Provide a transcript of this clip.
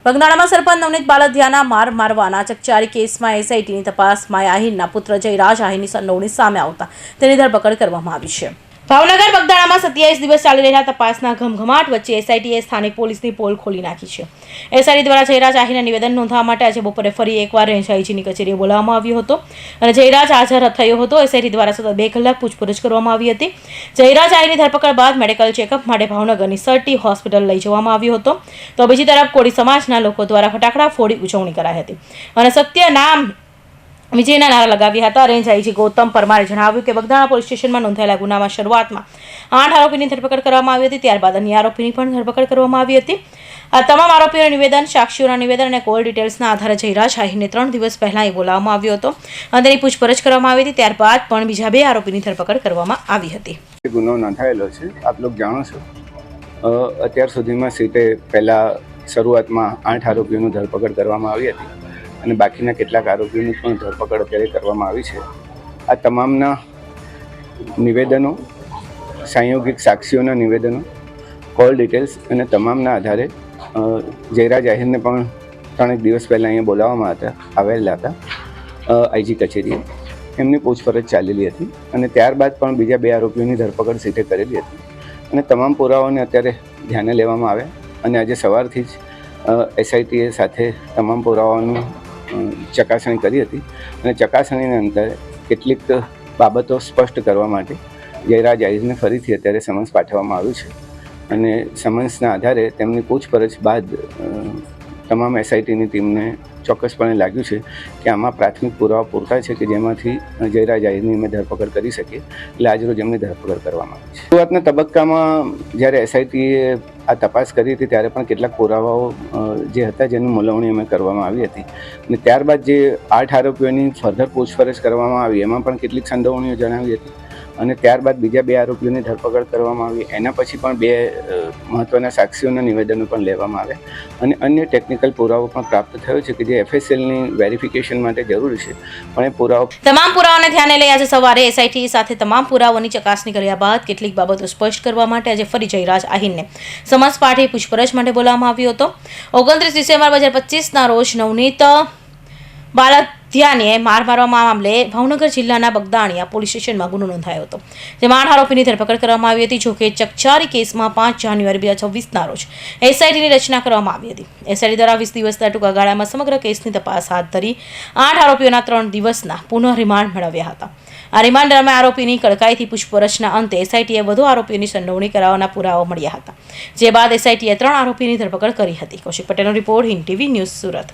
બગદાણામાં સરપંચ નવનીત બાલદિયાના માર મારવાના ચકચારી કેસમાં એસઆઈટીની તપાસમાં આહિરના પુત્ર જયરાજ આહિરની સંડોવણી સામે આવતા તેની ધરપકડ કરવામાં આવી છે। ભાવનગર બગદાણામાં 27 દિવસ ચાલી રહેલા તપાસના ઘમઘમાટ વચ્ચે એસઆઈટીએ સ્થાનિક પોલીસની પોલ ખોલી નાખી છે। એસઆઈટી દ્વારા જયરાજ આહિરના નિવેદન નોંધવા માટે આજે બપોરે ફરી એકવાર રેન્જ આઈજીની કચેરીએ બોલાવવામાં આવ્યો હતો અને જયરાજ હાજર થયો હતો। એસઆઈટી દ્વારા સતત 2 કલાક પૂછપરછ કરવામાં આવી હતી। જયરાજ આહિરની ધરપકડ બાદ મેડિકલ ચેકઅપ માટે ભાવનગરની સરટી હોસ્પિટલ લઈ જવામાં આવ્યો હતો। તો બીજી તરફ કોળી સમાજના લોકો દ્વારા ફટાકડા ફોડી ઉજવણી કરાઈ હતી અને સત્ય નામ વિજયના નારા લગાવ્યા હતા। રેન્જ આઈજી ગૌતમ પરમારે જણાવ્યું કે બગદાણા પોલીસ સ્ટેશનમાં નોંધાયેલા ગુનામાં શરૂઆતમાં 8 આરોપીની ધરપકડ કરવામાં આવી હતી, ત્યારબાદ અન્ય આરોપીની પણ ધરપકડ કરવામાં આવી હતી। આ તમામ આરોપીઓના નિવેદન, સાક્ષીઓના નિવેદન અને કોલ ડિટેલ્સના આધારે જયરાજ આહિરને 3 દિવસ પહેલા અહીં બોલાવવામાં આવ્યો હતો અને તેની પૂછપરછ કરવામાં આવી હતી। ત્યારબાદ પણ બીજા 2 આરોપીની ધરપકડ કરવામાં આવી હતી। ગુનો નોંધાયેલો છે, આપ લોકો જાણો છો। અત્યાર સુધીમાં સીટે પહેલા શરૂઆતમાં 8 આરોપીઓની ધરપકડ કરવામાં આવી હતી અને બાકીના કેટલાક આરોપીઓની પણ ધરપકડ અત્યારે કરવામાં આવી છે। આ તમામના નિવેદનો, સંયોગિક સાક્ષીઓના નિવેદનો, કોલ ડિટેલ્સ અને તમામના આધારે જયરાજ આહિરને પણ 3 દિવસ પહેલાં અહીંયા બોલાવવામાં આવેલા હતા આઈજી કચેરીએ। એમની પૂછપરછ ચાલેલી હતી અને ત્યારબાદ પણ બીજા 2 આરોપીઓની ધરપકડ સીટે કરેલી હતી અને તમામ પુરાવાઓને અત્યારે ધ્યાને લેવામાં આવ્યા અને આજે સવારથી જ એસઆઈટીએ સાથે તમામ પુરાવાઓનું ચકાસણી કરી હતી અને ચકાસણીના અંતરે કેટલીક બાબતો સ્પષ્ટ કરવા માટે જયરાજ આહિરને ફરીથી અત્યારે સમન્સ પાઠવવામાં આવ્યું છે અને સમન્સના આધારે તેમની પૂછપરછ બાદ તમામ એસઆઈટીની ટીમને ચોક્કસપણે લાગ્યું છે કે આમાં પ્રાથમિક પુરાવા પૂરતા છે કે જેમાંથી જયરાજ આહિરની અમે ધરપકડ કરી શકીએ, એટલે આજરોજ એમની ધરપકડ કરવામાં આવી છે। શરૂઆતના તબક્કામાં જ્યારે એસઆઈટીએ આ તપાસ કરી હતી ત્યારે પણ કેટલાક પુરાવાઓ જે હતા જેની મૂલવણી અમે કરવામાં આવી હતી અને ત્યારબાદ જે 8 આરોપીઓની ફર્ધર પૂછપરછ કરવામાં આવી એમાં પણ કેટલીક સંડોવણીઓ જણાવી હતી અને ત્યારબાદ બીજા 2 આરોપીઓની ધરપકડ કરવામાં આવી। એના પછી પણ 2 મહત્ત્વના સાક્ષીઓના નિવેદનો પણ લેવામાં આવ્યા અને અન્ય ટેકનિકલ પુરાવો પણ પ્રાપ્ત થયો છે કે જે એફએસએલની વેરિફિકેશન માટે જરૂરી છે, પણ એ પુરાવો તમામ પુરાવાને ધ્યાને લઈ આજે સવારે એસઆઈટી સાથે તમામ પુરાવાઓની ચકાસણી કર્યા બાદ કેટલીક બાબતો સ્પષ્ટ કરવા માટે આજે ફરી જયરાજ આહિરને સમન્સ પાઠવી પૂછપરછ માટે બોલાવવામાં આવ્યો હતો। 29 ડિસેમ્બર 2025ના રોજ નવનીત બાલદિયાને માર મારવામાં મામલે ભાવનગર જિલ્લાના બગદાણિયા પોલીસ સ્ટેશનમાં ગુનો નોંધાયો હતો, જેમાં 8 આરોપીની ધરપકડ કરવામાં આવી હતી। જોકે ચકચારી કેસમાં 5 જાન્યુઆરી 2026ના રોજ એસઆઈટીની રચના કરવામાં આવી હતી। એસઆઈટી દ્વારા 20 દિવસના ટૂંકા ગાળામાં સમગ્ર કેસની તપાસ હાથ ધરી 8 આરોપીઓના 3 દિવસના પુનઃ રિમાન્ડ મેળવ્યા હતા। આ રિમાન્ડ દરમિયાન આરોપીની કડકાઈથી પૂછપરછના અંતે એસઆઈટીએ વધુ આરોપીઓની સંડોવણી કરાવવાના પુરાવા મળ્યા હતા, જે બાદ એસઆઈટીએ 3 આરોપીની ધરપકડ કરી હતી। કૌશિક પટેલનો report, Hind TV news, Surat.